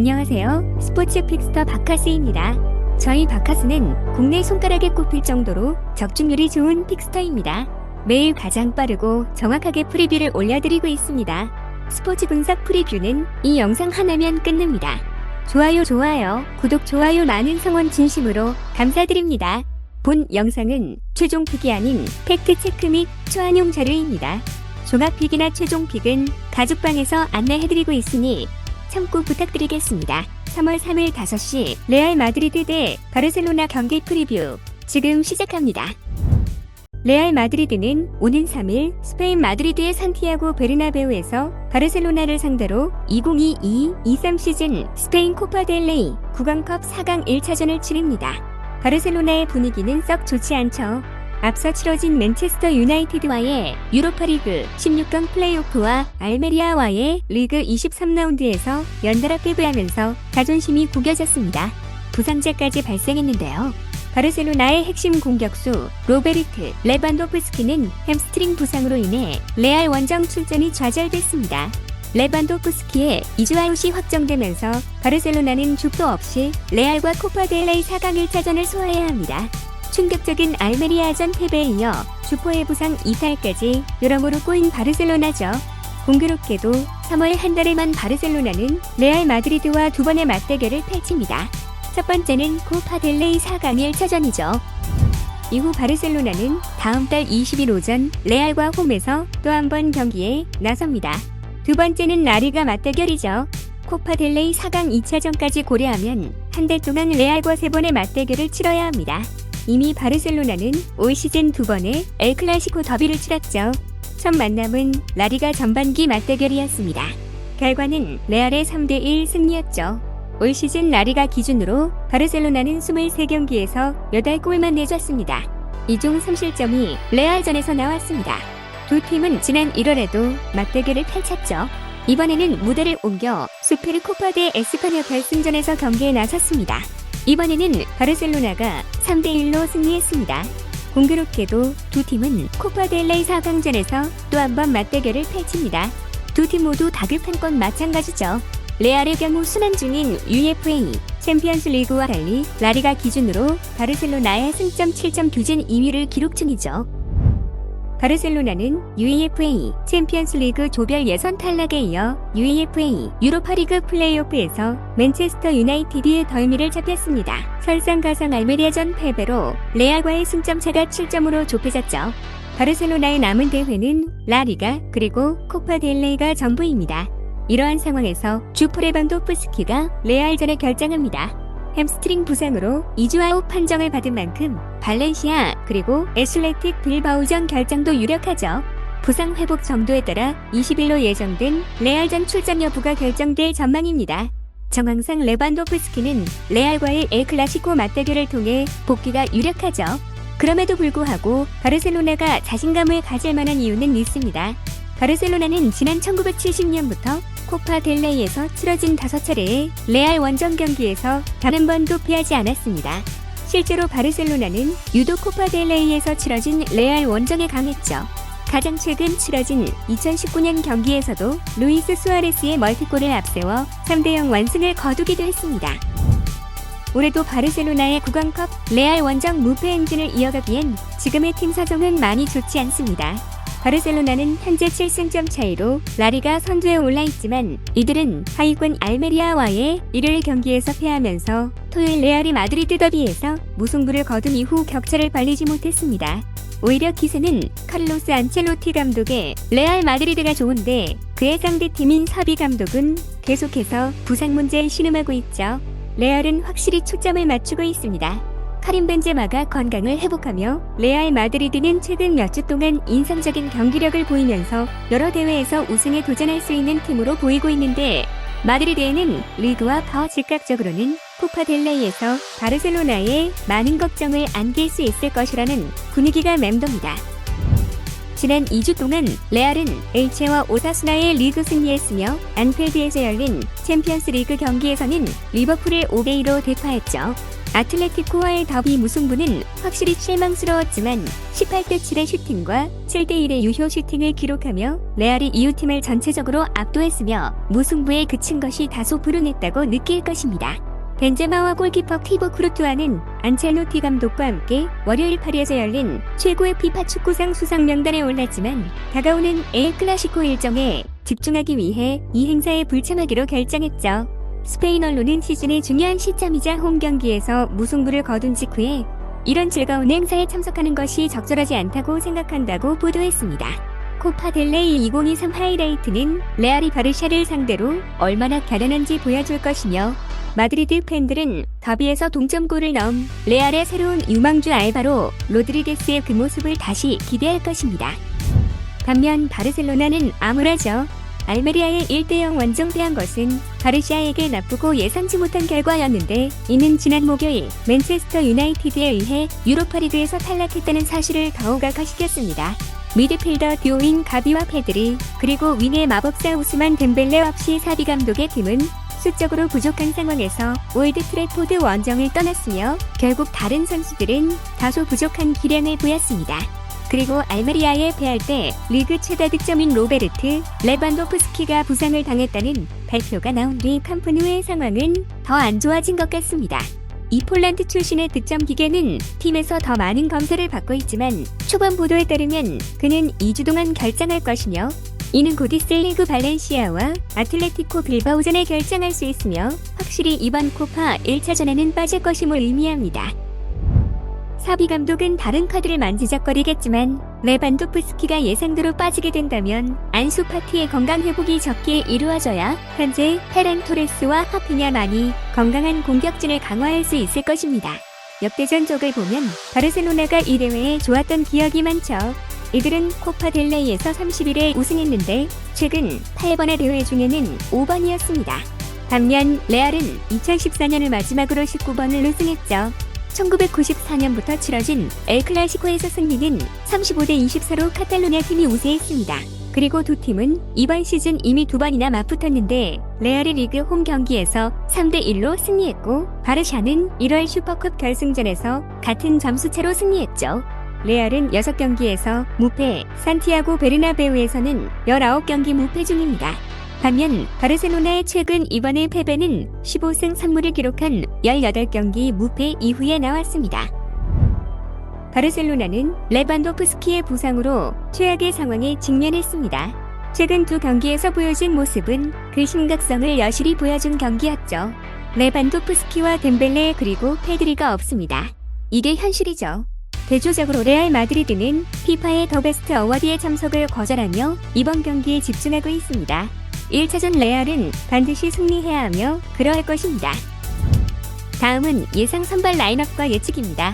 안녕하세요. 스포츠 픽스터 바카스입니다. 저희 바카스는 국내 손가락에 꼽힐 정도로 적중률이 좋은 픽스터입니다. 매일 가장 빠르고 정확하게 프리뷰를 올려드리고 있습니다. 스포츠 분석 프리뷰는 이 영상 하나면 끝납니다. 좋아요, 구독, 좋아요 많은 성원 진심으로 감사드립니다. 본 영상은 최종 픽이 아닌 팩트체크 및 초안용 자료입니다. 종합픽이나 최종 픽은 가족방에서 안내해드리고 있으니 참고 부탁드리겠습니다. 3월 3일 5시 레알 마드리드 대 바르셀로나 경기 프리뷰 지금 시작합니다. 레알 마드리드는 오는 3일 스페인 마드리드의 산티아고 베르나베우에서 바르셀로나를 상대로 2022-23 시즌 스페인 코파 델 레이 구강컵 4강 1차전을 치릅니다. 바르셀로나의 분위기는 썩 좋지 않죠. 앞서 치러진 맨체스터 유나이티드와의 유로파리그 16강 플레이오프와 알메리아와의 리그 23라운드에서 연달아 패배하면서 자존심이 구겨졌습니다. 부상자까지 발생했는데요. 바르셀로나의 핵심 공격수 로베르트 레반도프스키는 햄스트링 부상으로 인해 레알 원정 출전이 좌절됐습니다. 레반도프스키의 2주 아웃이 확정되면서 바르셀로나는 죽도 없이 레알과 코파 델 레이 4강 1차전을 소화해야 합니다. 충격적인 알메리아전 패배에 이어 주포의 부상 이탈까지 여러모로 꼬인 바르셀로나죠. 공교롭게도 3월 한 달에 만 바르셀로나는 레알 마드리드와 두 번의 맞대결을 펼칩니다. 첫 번째는 코파 델 레이 4강 1차전이죠. 이후 바르셀로나는 다음 달 20일 오전 레알과 홈에서 또 한 번 경기에 나섭니다. 두 번째는 라리가 맞대결이죠. 코파 델 레이 4강 2차전까지 고려하면 한 달 동안 레알과 3번의 맞대결을 치러야 합니다. 이미 바르셀로나는 올 시즌 2번의 엘 클라시코 더비를 치렀죠. 첫 만남은 라리가 전반기 맞대결이었습니다. 결과는 레알의 3대1 승리였죠. 올 시즌 라리가 기준으로 바르셀로나는 23경기에서 8골만 내줬습니다. 이 중 3실점이 레알전에서 나왔습니다. 두 팀은 지난 1월에도 맞대결을 펼쳤죠. 이번에는 무대를 옮겨 수페르 코파 데 에스파냐 결승전에서 경기에 나섰습니다. 이번에는 바르셀로나가 3대1로 승리했습니다. 공교롭게도 두 팀은 코파 델 레이 4강전에서 또 한 번 맞대결을 펼칩니다. 두 팀 모두 다급한 건 마찬가지죠. 레알의 경우 순환 중인 UEFA 챔피언스 리그와 달리 라리가 기준으로 바르셀로나의 승점 7점 규진 2위를 기록 중이죠. 바르셀로나는 UEFA 챔피언스 리그 조별 예선 탈락에 이어 UEFA 유로파리그 플레이오프에서 맨체스터 유나이티드의 덜미를 잡혔습니다. 설상가상 알메리아전 패배로 레알과의 승점 차가 7점으로 좁혀졌죠. 바르셀로나의 남은 대회는 라리가 그리고 코파 델 레이가 전부입니다. 이러한 상황에서 주포 레반도프스키가 레알전에 결장합니다. 햄스트링 부상으로 2주 아웃 판정을 받은 만큼 발렌시아 그리고 애슬레틱 빌바오전 결정도 유력하죠. 부상 회복 정도에 따라 20일로 예정된 레알전 출전 여부가 결정될 전망입니다. 정황상 레반도프스키는 레알과의 엘 클라시코 맞대결을 통해 복귀가 유력하죠. 그럼에도 불구하고 바르셀로나가 자신감을 가질 만한 이유는 있습니다. 바르셀로나는 지난 1970년부터 코파 델 레이에서 치러진 5차례의 레알 원정 경기에서 단 한 번도 패하지 않았습니다. 실제로 바르셀로나는 유독 코파 델 레이에서 치러진 레알 원정에 강했죠. 가장 최근 치러진 2019년 경기에서도 루이스 수아레스의 멀티골을 앞세워 3대0 완승을 거두기도 했습니다. 올해도 바르셀로나의 구강컵 레알 원정 무패 행진을 이어가기엔 지금의 팀 사정은 많이 좋지 않습니다. 바르셀로나는 현재 7승점 차이로 라리가 선두에 올라있지만 이들은 하위권 알메리아와의 일요일 경기에서 패하면서 토요일 레알이 마드리드 더비에서 무승부를 거둔 이후 격차를 벌리지 못했습니다. 오히려 기세는 카를로스 안첼로티 감독의 레알 마드리드가 좋은데 그의 상대팀인 사비 감독은 계속해서 부상 문제에 신음하고 있죠. 레알은 확실히 초점을 맞추고 있습니다. 카림 벤제마가 건강을 회복하며 레알 마드리드는 최근 몇 주 동안 인상적인 경기력을 보이면서 여러 대회에서 우승에 도전할 수 있는 팀으로 보이고 있는데 마드리드에는 리그와 더 즉각적으로는 코파 델 레이에서 바르셀로나에 많은 걱정을 안길 수 있을 것이라는 분위기가 맴돕니다. 지난 2주 동안 레알은 엘체와 오사수나의 리그 승리했으며 안필드에서 열린 챔피언스 리그 경기에서는 리버풀을 5대2로 대파했죠. 아틀레티코와의 더비 무승부는 확실히 실망스러웠지만 18대 7의 슈팅과 7대 1의 유효 슈팅을 기록하며 레알이 이웃팀을 전체적으로 압도했으며 무승부에 그친 것이 다소 불운했다고 느낄 것입니다. 벤제마와 골키퍼 티보 크루투아는 안첼로티 감독과 함께 월요일 파리에서 열린 최고의 피파 축구상 수상 명단에 올랐지만 다가오는 엘 클라시코 일정에 집중하기 위해 이 행사에 불참하기로 결정했죠. 스페인 언론은 시즌의 중요한 시점이자 홈 경기에서 무승부를 거둔 직후에 이런 즐거운 행사에 참석하는 것이 적절하지 않다고 생각한다고 보도했습니다. 코파 델레이 2023 하이라이트는 레알이 바르샤를 상대로 얼마나 결연한지 보여줄 것이며 마드리드 팬들은 더비에서 동점골을 넣은 레알의 새로운 유망주 알바로 로드리게스의 그 모습을 다시 기대할 것입니다. 반면 바르셀로나는 암울하죠. 알메리아의 1대0 완정패한 것은 바르샤에게 나쁘고 예상치 못한 결과였는데 이는 지난 목요일 맨체스터 유나이티드에 의해 유로파리그에서 탈락했다는 사실을 더욱 악화시켰습니다. 미드필더 듀오인 가비와 페드리 그리고 윙의 마법사 우스만 덴벨레 없이 사비 감독의 팀은 수적으로 부족한 상황에서 올드 트래포드 원정을 떠났으며 결국 다른 선수들은 다소 부족한 기량을 보였습니다. 그리고 알메리아에 패할 때 리그 최다 득점인 로베르트 레반도프스키가 부상을 당했다는 발표가 나온 뒤 캄프누의 상황은 더 안 좋아진 것 같습니다. 이 폴란드 출신의 득점 기계는 팀에서 더 많은 검사를 받고 있지만 초반 보도에 따르면 그는 2주 동안 결장할 것이며 이는 곧 있을 리그 발렌시아와 아틀레티코 빌바오전에 결정할 수 있으며 확실히 이번 코파 1차전에는 빠질 것임을 의미합니다. 사비 감독은 다른 카드를 만지작거리겠지만 레반도프스키가 예상대로 빠지게 된다면 안수 파티의 건강 회복이 적게 이루어져야 현재 페란 토레스와 하피냐만이 건강한 공격진을 강화할 수 있을 것입니다. 역대전적을 보면 바르셀로나가 이 대회에 좋았던 기억이 많죠. 이들은 코파 델레이에서 31회 우승했는데 최근 8번의 대회 중에는 5번이었습니다. 반면 레알은 2014년을 마지막으로 19번을 우승했죠. 1994년부터 치러진 엘 클라시코에서 승리는 35대 24로 카탈로냐 팀이 우세했습니다. 그리고 두 팀은 이번 시즌 이미 2번이나 맞붙었는데 레알이 리그 홈 경기에서 3대 1로 승리했고 바르샤는 1월 슈퍼컵 결승전에서 같은 점수차로 승리했죠. 레알은 6경기에서 무패, 산티아고 베르나베우에서는 19경기 무패 중입니다. 반면 바르셀로나의 최근 이번의 패배는 15승 3무를 기록한 18경기 무패 이후에 나왔습니다. 바르셀로나는 레반도프스키의 부상으로 최악의 상황에 직면했습니다. 최근 두 경기에서 보여준 모습은 그 심각성을 여실히 보여준 경기였죠. 레반도프스키와 덴벨레 그리고 페드리가 없습니다. 이게 현실이죠. 대조적으로 레알 마드리드는 피파의 더 베스트 어워드에 참석을 거절하며 이번 경기에 집중하고 있습니다. 1차전 레알은 반드시 승리해야 하며 그러할 것입니다. 다음은 예상 선발 라인업과 예측입니다.